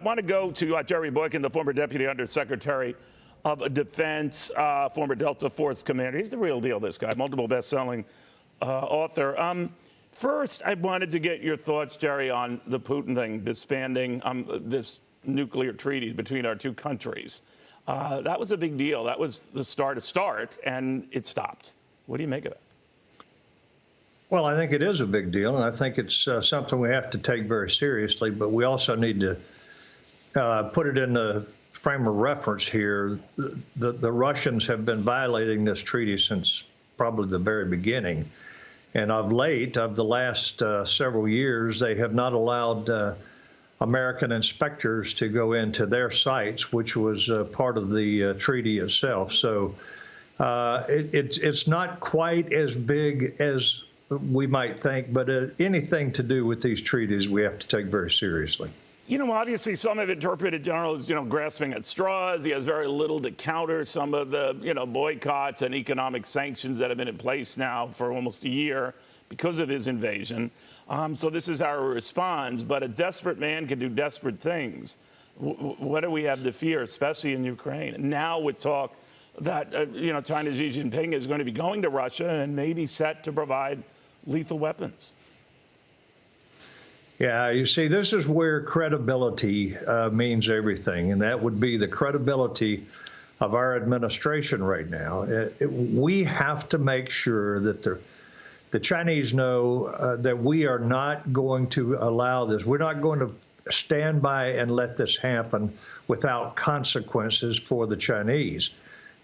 I want to go to Jerry Boykin, the former Deputy Undersecretary of Defense, former Delta Force commander. He's the real deal, this guy, multiple best-selling author. First, I wanted to get your thoughts, Jerry, on the Putin thing, disbanding this nuclear treaty between our two countries. That was a big deal. That was the start, and it stopped. What do you make of it? Well, I think it is a big deal, and I think it's something we have to take very seriously, but we also need to put it in the frame of reference here. The Russians have been violating this treaty since probably the very beginning. And of late, of the last several years, they have not allowed American inspectors to go into their sites, which was part of the treaty itself. So it's not quite as big as we might think, but anything to do with these treaties, we have to take very seriously. You know, obviously, some have interpreted General as, grasping at straws. He has very little to counter some of the, boycotts and economic sanctions that have been in place now for almost a year because of his invasion. So this is how he responds. But a desperate man can do desperate things. What do we have to fear, especially in Ukraine? Now with talk that, China's Xi Jinping is going to be going to Russia and maybe set to provide lethal weapons. Yeah, you see, this is where credibility means everything, and that would be the credibility of our administration right now. We have to make sure that the Chinese know that we are not going to allow this. We're not going to stand by and let this happen without consequences for the Chinese.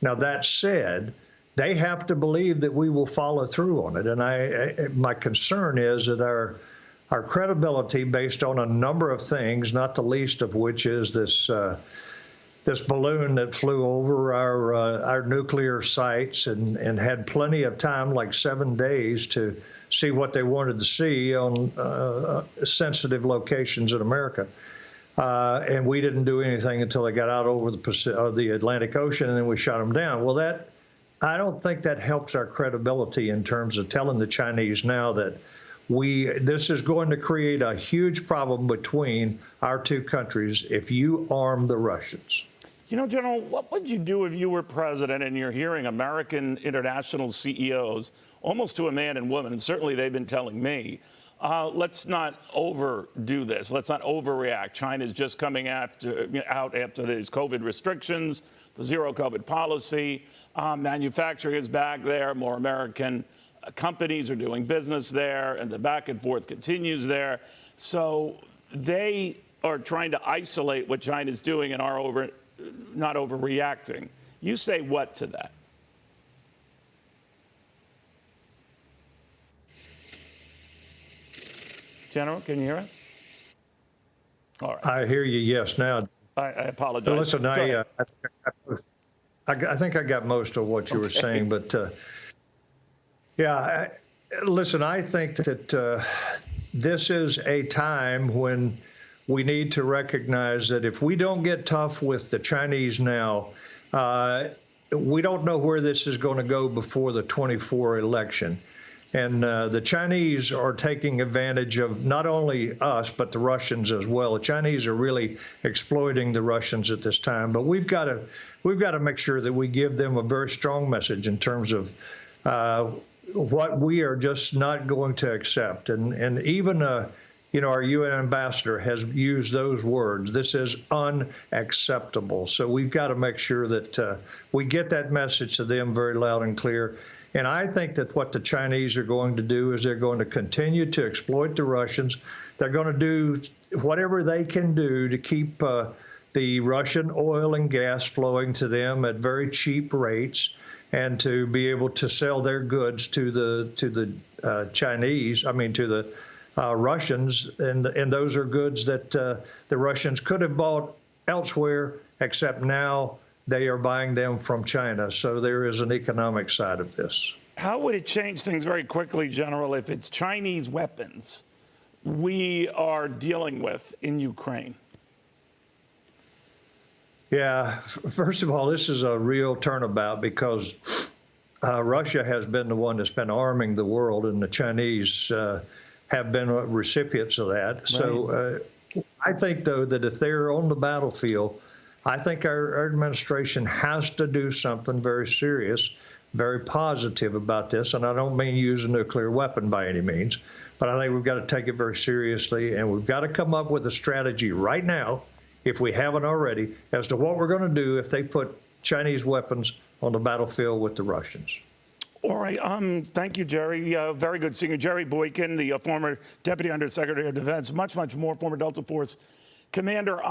Now, that said, they have to believe that we will follow through on it, and my concern is that our credibility, based on a number of things, not the least of which is this balloon that flew over our nuclear sites and had plenty of time, like 7 days, to see what they wanted to see on sensitive locations in America. And we didn't do anything until they got out over the Atlantic Ocean, and then we shot them down. Well, I don't think that helps our credibility in terms of telling the Chinese now that this is going to create a huge problem between our two countries if you arm the Russians. General, what would you do if you were president and you're hearing American international CEOs, almost to a man and woman, and certainly they've been telling me, let's not overdo this. Let's not overreact. China's just coming out after these COVID restrictions, the zero COVID policy. Manufacturing is back there. More American companies are doing business there, and the back and forth continues there. So they are trying to isolate what China's doing and are not overreacting. You say what to that? General, can you hear us? All right. I hear you, yes, now. I apologize. Listen, I think I got most of what you were saying, but yeah, listen, I think that this is a time when we need to recognize that if we don't get tough with the Chinese now, we don't know where this is going to go before the 24 election. And the Chinese are taking advantage of not only us, but the Russians as well. The Chinese are really exploiting the Russians at this time. But we've got to make sure that we give them a very strong message in terms of what we are just not going to accept. And even, our UN ambassador has used those words. This is unacceptable. So we've got to make sure that we get that message to them very loud and clear. And I think that what the Chinese are going to do is they're going to continue to exploit the Russians. They're going to do whatever they can do to keep the Russian oil and gas flowing to them at very cheap rates, and to be able to sell their goods to the Chinese, to the Russians, and those are goods that the Russians could have bought elsewhere, except now they are buying them from China. So there is an economic side of this. How would it change things very quickly, General, if it's Chinese weapons we are dealing with in Ukraine? Yeah, first of all, this is a real turnabout because Russia has been the one that's been arming the world, and the Chinese have been recipients of that. Right. So I think, though, that if they're on the battlefield, I think our administration has to do something very serious, very positive about this. And I don't mean use a nuclear weapon by any means, but I think we've got to take it very seriously. And we've got to come up with a strategy right now, if we haven't already, as to what we're going to do if they put Chinese weapons on the battlefield with the Russians. All right. Thank you, Jerry. Very good seeing you. Jerry Boykin, the former Deputy Undersecretary of Defense, much more former Delta Force commander.